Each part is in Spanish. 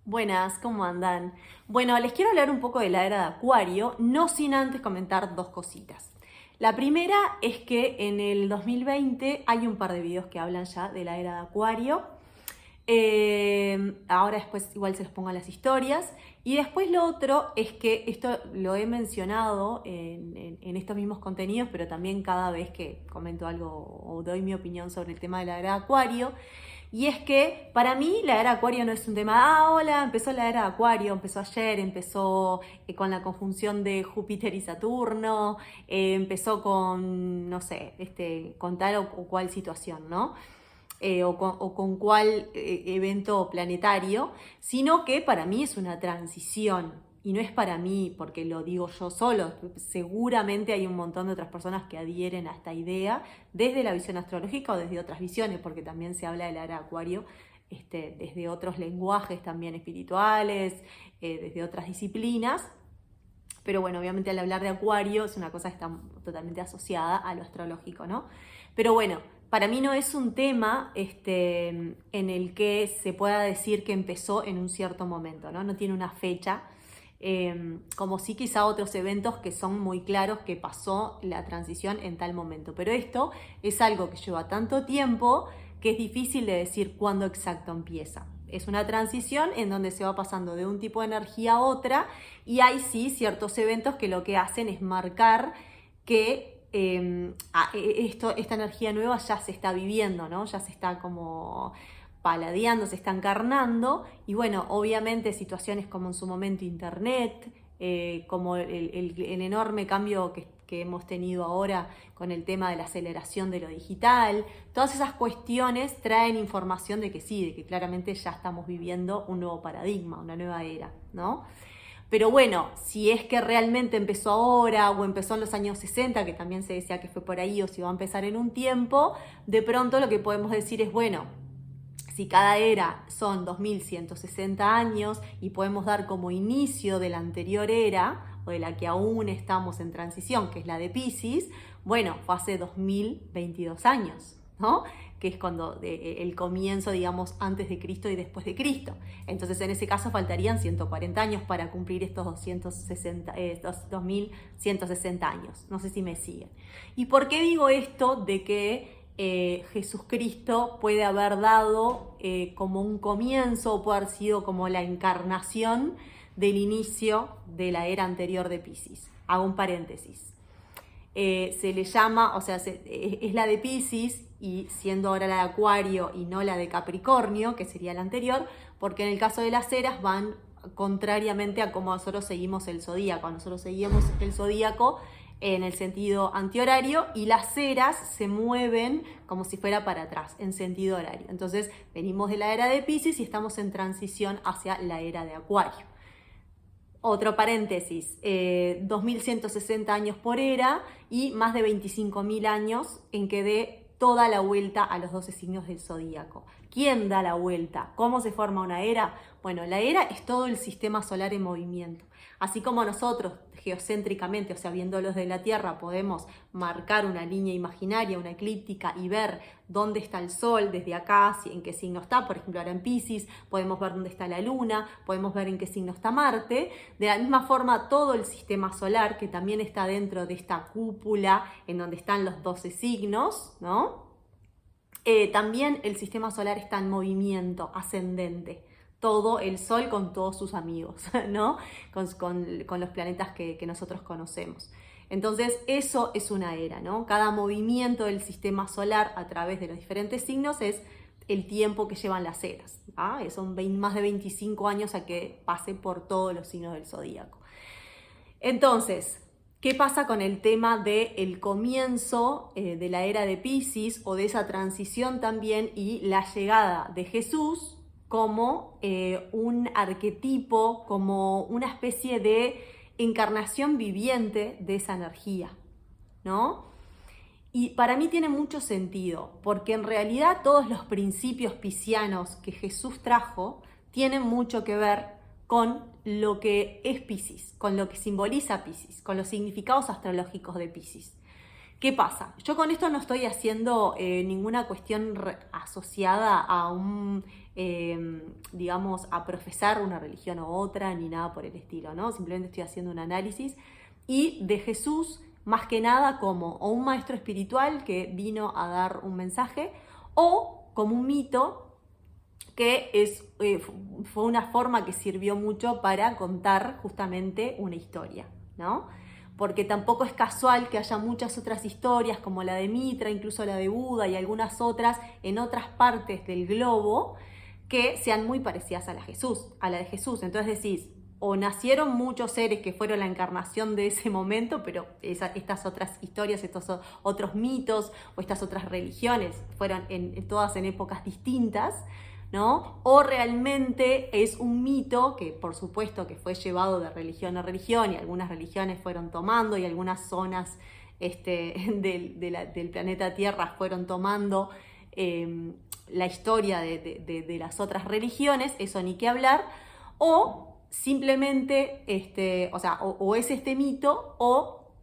Buenas, ¿cómo andan? Bueno, les quiero hablar un poco de la era de Acuario, no sin antes comentar dos cositas. La primera es que en el 2020 hay un par de videos que hablan ya de la era de Acuario. Ahora después igual se los pongo a las historias. Y después lo otro es que esto lo he mencionado en estos mismos contenidos, pero también cada vez que comento algo o doy mi opinión sobre el tema de la era de Acuario. Y es que para mí la era de Acuario no es un tema, hola, empezó la era de Acuario, empezó ayer, empezó con la conjunción de Júpiter y Saturno, empezó con, no sé, con tal o cual situación, ¿no? O con cuál evento planetario, sino que para mí es una transición. Y no es para mí porque lo digo yo solo, seguramente hay un montón de otras personas que adhieren a esta idea desde la visión astrológica o desde otras visiones, porque también se habla del era Acuario desde otros lenguajes también espirituales, desde otras disciplinas. Pero bueno, obviamente al hablar de Acuario es una cosa que está totalmente asociada a lo astrológico, ¿no? Pero bueno, para mí no es un tema en el que se pueda decir que empezó en un cierto momento, ¿no? No tiene una fecha, como sí quizá otros eventos que son muy claros que pasó la transición en tal momento. Pero esto es algo que lleva tanto tiempo que es difícil de decir cuándo exacto empieza. Es una transición en donde se va pasando de un tipo de energía a otra y hay sí ciertos eventos que lo que hacen es marcar que esta energía nueva ya se está viviendo, ¿no? Ya se está como paladeando, se está encarnando y bueno, obviamente situaciones como en su momento Internet, como el enorme cambio que hemos tenido ahora con el tema de la aceleración de lo digital, todas esas cuestiones traen información de que sí, de que claramente ya estamos viviendo un nuevo paradigma, una nueva era, ¿no? Pero bueno, si es que realmente empezó ahora o empezó en los años 60, que también se decía que fue por ahí, o si va a empezar en un tiempo, de pronto lo que podemos decir es, bueno, si cada era son 2160 años y podemos dar como inicio de la anterior era o de la que aún estamos en transición, que es la de Piscis, bueno, fue hace 2022 años, ¿no? Que es cuando el comienzo, digamos, antes de Cristo y después de Cristo. Entonces, en ese caso faltarían 140 años para cumplir estos 2160 años. No sé si me siguen. ¿Y por qué digo esto de que Jesucristo puede haber dado como un comienzo o puede haber sido como la encarnación del inicio de la era anterior de Piscis? Hago un paréntesis. Se le llama, o sea, es la de Piscis y siendo ahora la de Acuario y no la de Capricornio, que sería la anterior, porque en el caso de las eras van contrariamente a cómo nosotros seguimos el zodíaco. Nosotros seguimos el zodíaco en el sentido antihorario y las eras se mueven como si fuera para atrás, en sentido horario. Entonces venimos de la era de Piscis y estamos en transición hacia la era de Acuario. Otro paréntesis, 2160 años por era y más de 25.000 años en que dé toda la vuelta a los 12 signos del zodíaco. ¿Quién da la vuelta? ¿Cómo se forma una era? Bueno, la era es todo el sistema solar en movimiento. Así como nosotros geocéntricamente, o sea, viéndolos de la Tierra, podemos marcar una línea imaginaria, una eclíptica y ver dónde está el Sol desde acá, en qué signo está, por ejemplo, ahora en Piscis, podemos ver dónde está la Luna, podemos ver en qué signo está Marte. De la misma forma, todo el sistema solar, que también está dentro de esta cúpula en donde están los 12 signos, ¿no? También el sistema solar está en movimiento ascendente. Todo el Sol con todos sus amigos, ¿no? Con los planetas que nosotros conocemos. Entonces, eso es una era, ¿no? Cada movimiento del sistema solar a través de los diferentes signos es el tiempo que llevan las eras. Son más de 25 años a que pase por todos los signos del zodíaco. Entonces, ¿qué pasa con el tema del comienzo de la era de Piscis o de esa transición también y la llegada de Jesús como un arquetipo, como una especie de encarnación viviente de esa energía, ¿no? Y para mí tiene mucho sentido, porque en realidad todos los principios piscianos que Jesús trajo tienen mucho que ver con lo que es Piscis, con lo que simboliza Piscis, con los significados astrológicos de Piscis. ¿Qué pasa? Yo con esto no estoy haciendo ninguna cuestión asociada a un digamos, a profesar una religión u otra, ni nada por el estilo, ¿no? Simplemente estoy haciendo un análisis y de Jesús más que nada como o un maestro espiritual que vino a dar un mensaje o como un mito que fue una forma que sirvió mucho para contar justamente una historia, ¿no? Porque tampoco es casual que haya muchas otras historias como la de Mitra, incluso la de Buda y algunas otras en otras partes del globo que sean muy parecidas a la de Jesús. Entonces decís, o nacieron muchos seres que fueron la encarnación de ese momento, pero estas otras historias, estos otros mitos o estas otras religiones fueron todas en épocas distintas, ¿no? O realmente es un mito que por supuesto que fue llevado de religión a religión y algunas religiones fueron tomando y algunas zonas del planeta Tierra fueron tomando la historia de las otras religiones, eso ni qué hablar, o simplemente, o es este mito o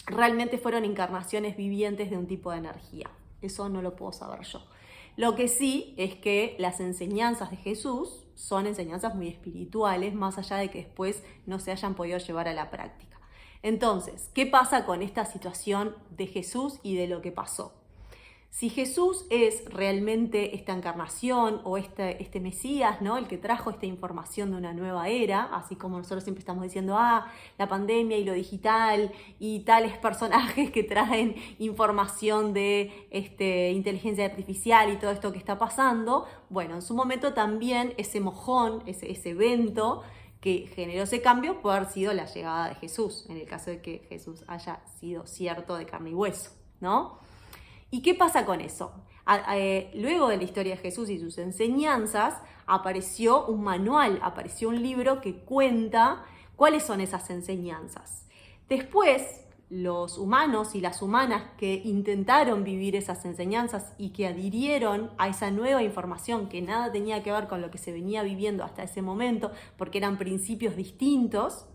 realmente fueron encarnaciones vivientes de un tipo de energía. Eso no lo puedo saber yo. Lo que sí es que las enseñanzas de Jesús son enseñanzas muy espirituales, más allá de que después no se hayan podido llevar a la práctica. Entonces, ¿qué pasa con esta situación de Jesús y de lo que pasó? Si Jesús es realmente esta encarnación o este Mesías, ¿no? El que trajo esta información de una nueva era, así como nosotros siempre estamos diciendo, la pandemia y lo digital y tales personajes que traen información de inteligencia artificial y todo esto que está pasando, bueno, en su momento también ese mojón, ese evento que generó ese cambio puede haber sido la llegada de Jesús, en el caso de que Jesús haya sido cierto de carne y hueso, ¿no? ¿Y qué pasa con eso? Luego de la historia de Jesús y sus enseñanzas, apareció un manual, apareció un libro que cuenta cuáles son esas enseñanzas. Después, los humanos y las humanas que intentaron vivir esas enseñanzas y que adhirieron a esa nueva información que nada tenía que ver con lo que se venía viviendo hasta ese momento, porque eran principios distintos,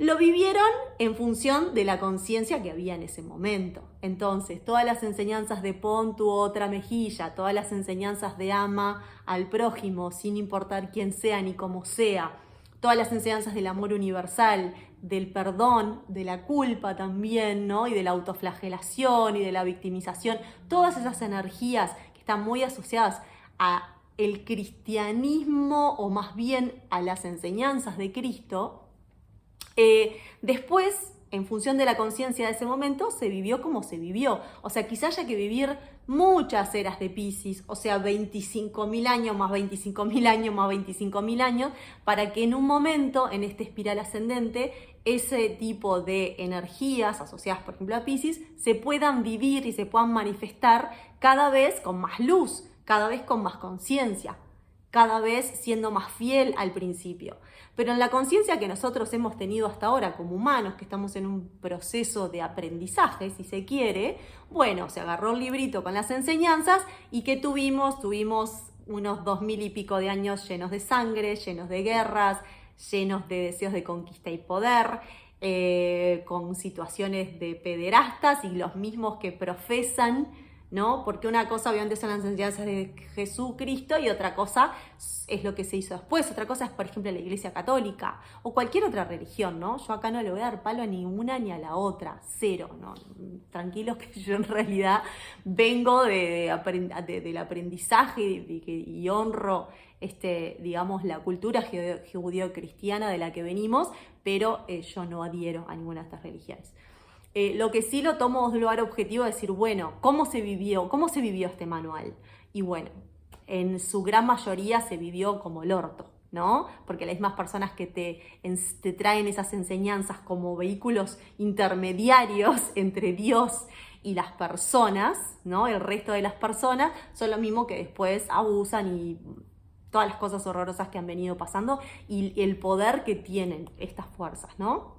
lo vivieron en función de la conciencia que había en ese momento. Entonces, todas las enseñanzas de pon tu otra mejilla, todas las enseñanzas de ama al prójimo, sin importar quién sea ni cómo sea, todas las enseñanzas del amor universal, del perdón, de la culpa también, ¿no? Y de la autoflagelación y de la victimización, todas esas energías que están muy asociadas a el cristianismo o más bien a las enseñanzas de Cristo. Después, en función de la conciencia de ese momento, se vivió como se vivió. O sea, quizá haya que vivir muchas eras de Piscis, o sea, 25.000 años más 25.000 años más 25.000 años, para que en un momento, en esta espiral ascendente, ese tipo de energías asociadas, por ejemplo, a Piscis, se puedan vivir y se puedan manifestar cada vez con más luz, cada vez con más conciencia, cada vez siendo más fiel al principio. Pero en la conciencia que nosotros hemos tenido hasta ahora como humanos, que estamos en un proceso de aprendizaje, si se quiere, bueno, se agarró el librito con las enseñanzas y ¿qué tuvimos? Tuvimos unos 2000 y pico de años llenos de sangre, llenos de guerras, llenos de deseos de conquista y poder, con situaciones de pederastas y los mismos que profesan, ¿no? Porque una cosa obviamente son las enseñanzas de Jesucristo y otra cosa es lo que se hizo después. Otra cosa es, por ejemplo, la Iglesia Católica o cualquier otra religión, ¿no? Yo acá no le voy a dar palo a ni una ni a la otra, cero, ¿no? Tranquilos que yo en realidad vengo del aprendizaje y honro, digamos, la cultura judío-cristiana de la que venimos, pero yo no adhiero a ninguna de estas religiones. Lo que sí lo tomo de lugar objetivo es decir, bueno, ¿cómo se vivió este manual? Y bueno, en su gran mayoría se vivió como el orto, ¿no? Porque las mismas personas que te traen esas enseñanzas como vehículos intermediarios entre Dios y las personas, ¿no? El resto de las personas son lo mismo que después abusan y todas las cosas horrorosas que han venido pasando y el poder que tienen estas fuerzas, ¿no?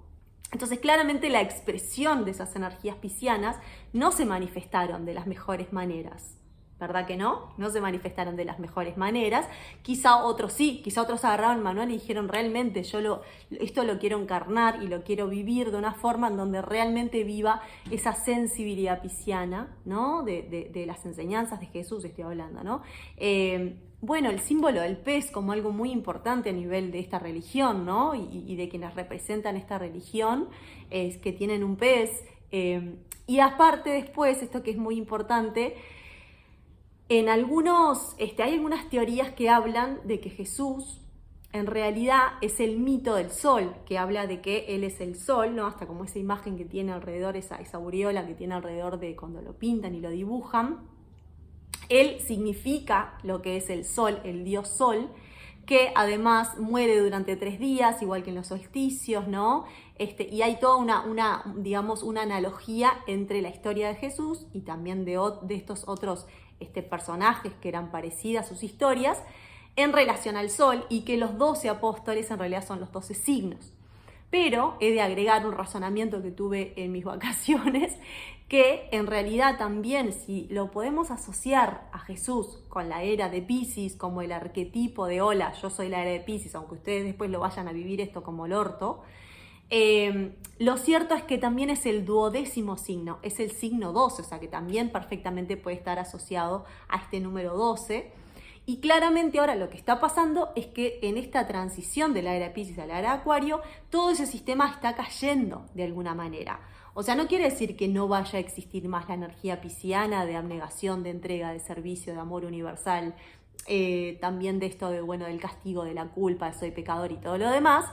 Entonces, claramente la expresión de esas energías piscianas no se manifestaron de las mejores maneras, ¿verdad que no? No se manifestaron de las mejores maneras. Quizá otros sí, quizá otros agarraron el manual y dijeron, realmente esto lo quiero encarnar y lo quiero vivir de una forma en donde realmente viva esa sensibilidad pisciana, ¿no? De las enseñanzas de Jesús estoy hablando, ¿no? bueno, el símbolo del pez como algo muy importante a nivel de esta religión, ¿no? Y de quienes representan esta religión, es que tienen un pez. Y aparte después, esto que es muy importante, hay algunas teorías que hablan de que Jesús en realidad es el mito del sol, que habla de que él es el sol, ¿no? Hasta como esa imagen que tiene alrededor, esa aureola que tiene alrededor de cuando lo pintan y lo dibujan. Él significa lo que es el sol, el dios sol, que además muere durante 3 días, igual que en los solsticios, ¿no? Y hay toda digamos, una analogía entre la historia de Jesús y también de estos otros personajes que eran parecidas a sus historias en relación al sol, y que los 12 apóstoles en realidad son los 12 signos. Pero he de agregar un razonamiento que tuve en mis vacaciones, que en realidad también, si lo podemos asociar a Jesús con la era de Piscis como el arquetipo de hola, yo soy la era de Piscis, aunque ustedes después lo vayan a vivir esto como el orto, lo cierto es que también es el 12º signo, es el signo 12, o sea que también perfectamente puede estar asociado a este número 12. Y claramente ahora lo que está pasando es que en esta transición de la era de Piscis a la era de Acuario, todo ese sistema está cayendo de alguna manera. O sea, no quiere decir que no vaya a existir más la energía pisciana de abnegación, de entrega, de servicio, de amor universal, también de esto de, bueno, del castigo, de la culpa, de soy pecador y todo lo demás.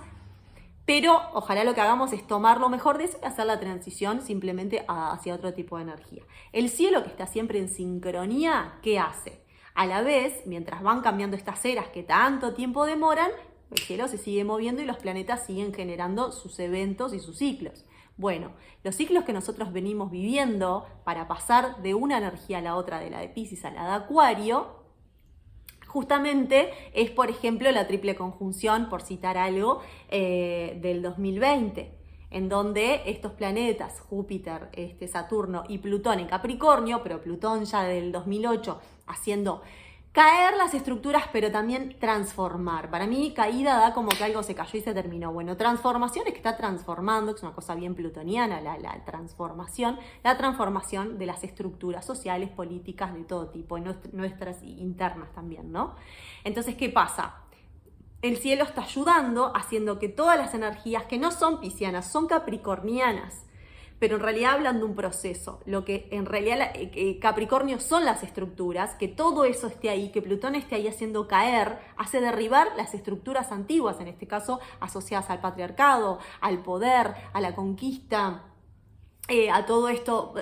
Pero ojalá lo que hagamos es tomar lo mejor de eso y hacer la transición simplemente hacia otro tipo de energía. El cielo, que está siempre en sincronía, ¿qué hace? A la vez, mientras van cambiando estas eras que tanto tiempo demoran, el cielo se sigue moviendo y los planetas siguen generando sus eventos y sus ciclos. Bueno, los ciclos que nosotros venimos viviendo para pasar de una energía a la otra, de la de Piscis a la de Acuario, justamente es, por ejemplo, la triple conjunción, por citar algo, del 2020. En donde estos planetas, Júpiter, Saturno y Plutón en Capricornio, pero Plutón ya del 2008 haciendo caer las estructuras, pero también transformar. Para mí, caída da como que algo se cayó y se terminó. Bueno, transformación es que está transformando, que es una cosa bien plutoniana, la transformación de las estructuras sociales, políticas, de todo tipo, nuestras internas también, ¿no? Entonces, ¿qué pasa? El cielo está ayudando, haciendo que todas las energías que no son piscianas, son capricornianas, pero en realidad hablan de un proceso. Lo que en realidad Capricornio son las estructuras, que todo eso esté ahí, que Plutón esté ahí haciendo caer, hace derribar las estructuras antiguas, en este caso asociadas al patriarcado, al poder, a la conquista, a todo esto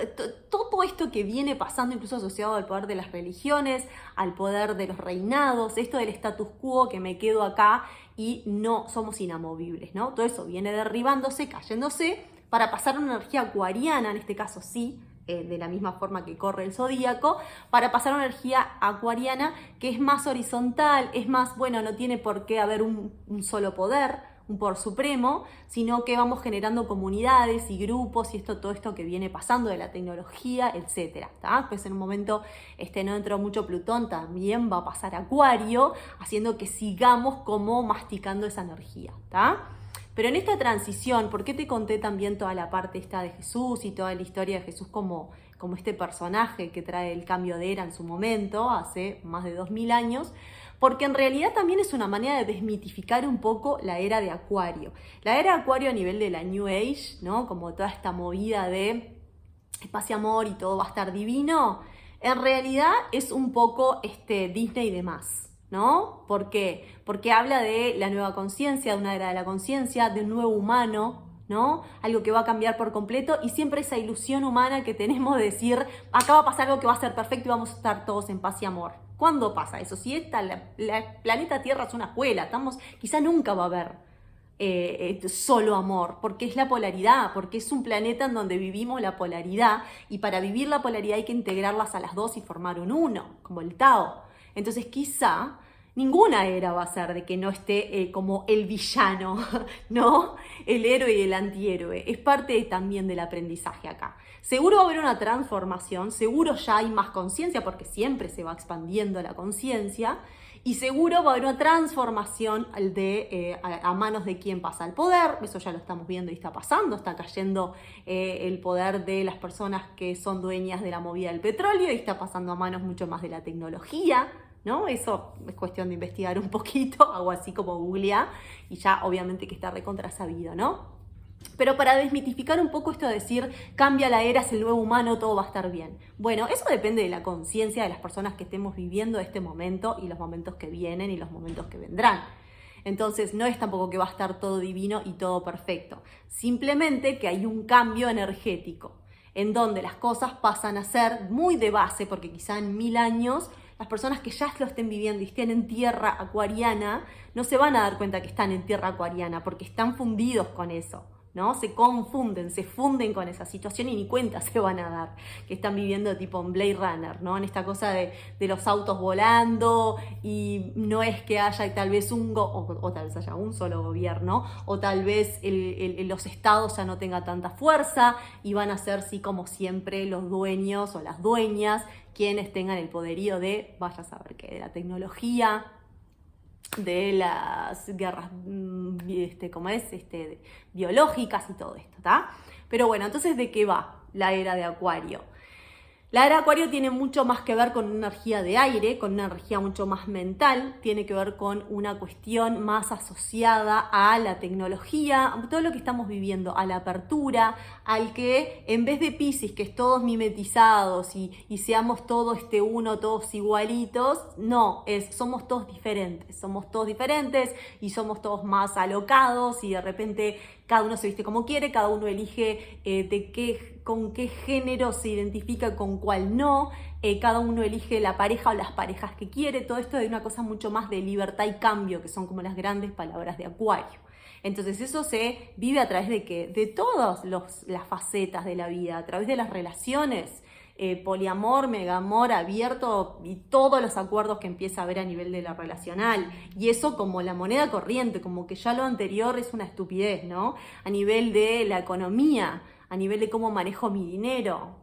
que viene pasando, incluso asociado al poder de las religiones, al poder de los reinados, esto del status quo, que me quedo acá y no somos inamovibles, ¿no? Todo eso viene derribándose, cayéndose, para pasar a una energía acuariana, en este caso sí, de la misma forma que corre el zodíaco, para pasar a una energía acuariana que es más horizontal, es más, bueno, no tiene por qué haber un solo poder, un poder supremo, sino que vamos generando comunidades y grupos y todo esto que viene pasando de la tecnología, etcétera. Pues en un momento no entró mucho Plutón, también va a pasar Acuario, haciendo que sigamos como masticando esa energía, ¿tá? Pero en esta transición, ¿por qué te conté también toda la parte esta de Jesús y toda la historia de Jesús como este personaje que trae el cambio de era en su momento, hace más de 2000 años? Porque en realidad también es una manera de desmitificar un poco la era de Acuario. La era de Acuario a nivel de la New Age, ¿no? Como toda esta movida de paz y amor y todo va a estar divino, en realidad es un poco Disney y demás. ¿No? ¿Por qué? Porque habla de la nueva conciencia, de una era de la conciencia, de un nuevo humano, ¿no? Algo que va a cambiar por completo, y siempre esa ilusión humana que tenemos de decir, acá va a pasar algo que va a ser perfecto y vamos a estar todos en paz y amor. ¿Cuándo pasa eso? Si la planeta Tierra es una escuela, quizá nunca va a haber solo amor, porque es la polaridad, porque es un planeta en donde vivimos la polaridad, y para vivir la polaridad hay que integrarlas a las dos y formar un uno, como el Tao. Entonces quizá ninguna era va a ser de que no esté como el villano, ¿no? El héroe y el antihéroe. Es parte también del aprendizaje acá. Seguro va a haber una transformación, seguro ya hay más conciencia, porque siempre se va expandiendo la conciencia, y seguro va a haber una transformación a manos de quien pasa el poder. Eso ya lo estamos viendo y está pasando, está cayendo el poder de las personas que son dueñas de la movida del petróleo y está pasando a manos mucho más de la tecnología, ¿no? Eso es cuestión de investigar un poquito, hago así como googlear, y ya obviamente que está recontra sabido, ¿no? Pero para desmitificar un poco esto de decir, cambia la era, es el nuevo humano, todo va a estar bien. Bueno, eso depende de la conciencia de las personas que estemos viviendo este momento y los momentos que vienen y los momentos que vendrán. Entonces no es tampoco que va a estar todo divino y todo perfecto. Simplemente que hay un cambio energético en donde las cosas pasan a ser muy de base, porque quizá en 1000 años las personas que ya lo estén viviendo y estén en tierra acuariana no se van a dar cuenta que están en tierra acuariana porque están fundidos con eso, ¿no? Se confunden, se funden con esa situación y ni cuenta se van a dar que están viviendo tipo en Blade Runner, ¿no? En esta cosa de los autos volando y no es que haya tal vez o tal vez haya un solo gobierno, o tal vez los estados ya no tengan tanta fuerza y van a ser, sí, como siempre, los dueños o las dueñas quienes tengan el poderío de, vaya a saber qué, de la tecnología, de las guerras biológicas y todo esto, ¿está? Pero bueno, entonces, ¿de qué va la era de Acuario? La era de Acuario tiene mucho más que ver con una energía de aire, con una energía mucho más mental, tiene que ver con una cuestión más asociada a la tecnología, a todo lo que estamos viviendo, a la apertura, al que en vez de Piscis, que es todos mimetizados y seamos todos uno, todos igualitos, no, somos todos diferentes y somos todos más alocados y de repente cada uno se viste como quiere, cada uno elige con qué género se identifica, con cuál no, cada uno elige la pareja o las parejas que quiere, todo esto es una cosa mucho más de libertad y cambio, que son como las grandes palabras de Acuario. Entonces eso se vive a través de todas las facetas de la vida, a través de las relaciones, poliamor, megamor, abierto y todos los acuerdos que empieza a haber a nivel de la relacional. Y eso como la moneda corriente, como que ya lo anterior es una estupidez, ¿no? A nivel de la economía, a nivel de cómo manejo mi dinero,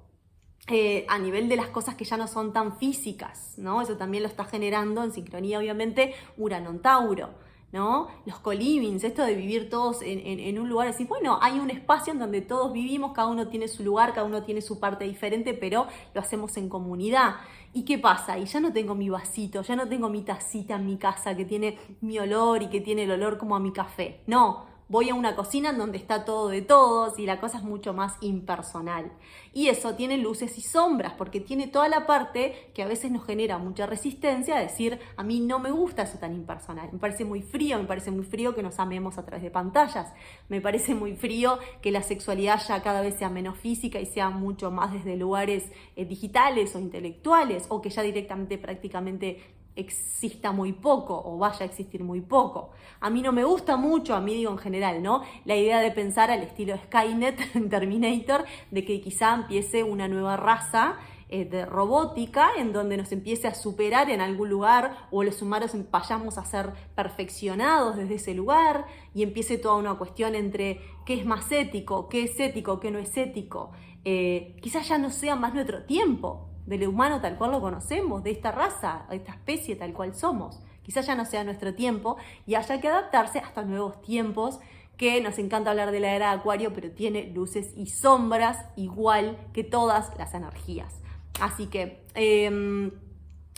a nivel de las cosas que ya no son tan físicas, ¿no? Eso también lo está generando en sincronía, obviamente, Urano en Tauro, ¿no? Los colivings, esto de vivir todos en un lugar así, bueno, hay un espacio en donde todos vivimos, cada uno tiene su lugar, cada uno tiene su parte diferente, pero lo hacemos en comunidad. ¿Y qué pasa? Y ya no tengo mi vasito, ya no tengo mi tacita en mi casa que tiene mi olor y que tiene el olor como a mi café. No, voy a una cocina en donde está todo de todos y la cosa es mucho más impersonal. Y eso tiene luces y sombras, porque tiene toda la parte que a veces nos genera mucha resistencia a decir, a mí no me gusta eso tan impersonal, me parece muy frío que nos amemos a través de pantallas, me parece muy frío que la sexualidad ya cada vez sea menos física y sea mucho más desde lugares digitales o intelectuales, o que ya directamente prácticamente exista muy poco o vaya a existir muy poco. A mí no me gusta mucho, a mí digo en general, ¿no? La idea de pensar al estilo Skynet en Terminator, de que quizá empiece una nueva raza de robótica en donde nos empiece a superar en algún lugar o los humanos vayamos a ser perfeccionados desde ese lugar y empiece toda una cuestión entre qué es más ético, qué no es ético. Quizás ya no sea más nuestro tiempo del humano tal cual lo conocemos, de esta raza, de esta especie tal cual somos. Quizás ya no sea nuestro tiempo y haya que adaptarse a estos nuevos tiempos, que nos encanta hablar de la era de Acuario, pero tiene luces y sombras igual que todas las energías. Así que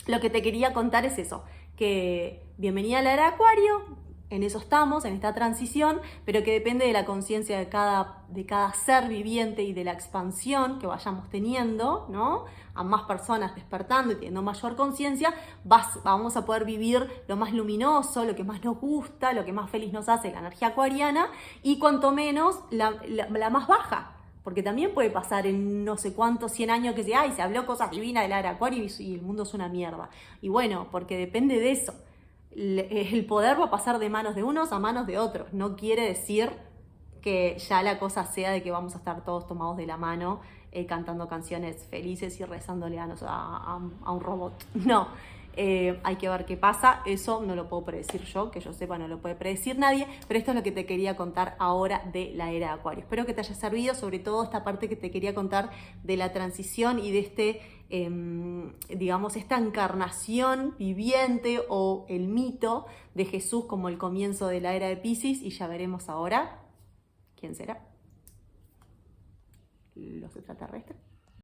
lo que te quería contar es eso, que bienvenida a la era de Acuario, en eso estamos, en esta transición, pero que depende de la conciencia de cada ser viviente y de la expansión que vayamos teniendo, ¿no? A más personas despertando y teniendo mayor conciencia, vamos a poder vivir lo más luminoso, lo que más nos gusta, lo que más feliz nos hace, la energía acuariana, y cuanto menos la más baja. Porque también puede pasar en no sé cuántos 100 años que se habló cosas divinas de la era de Acuario y el mundo es una mierda. Y bueno, porque depende de eso. El poder va a pasar de manos de unos a manos de otros. No quiere decir que ya la cosa sea de que vamos a estar todos tomados de la mano cantando canciones felices y rezándole a un robot. No, hay que ver qué pasa. Eso no lo puedo predecir yo, que yo sepa no lo puede predecir nadie, pero esto es lo que te quería contar ahora de la era de Acuario. Espero que te haya servido, sobre todo esta parte que te quería contar de la transición y de digamos, esta encarnación viviente o el mito de Jesús como el comienzo de la era de Piscis, y ya veremos ahora quién será. Los extraterrestres.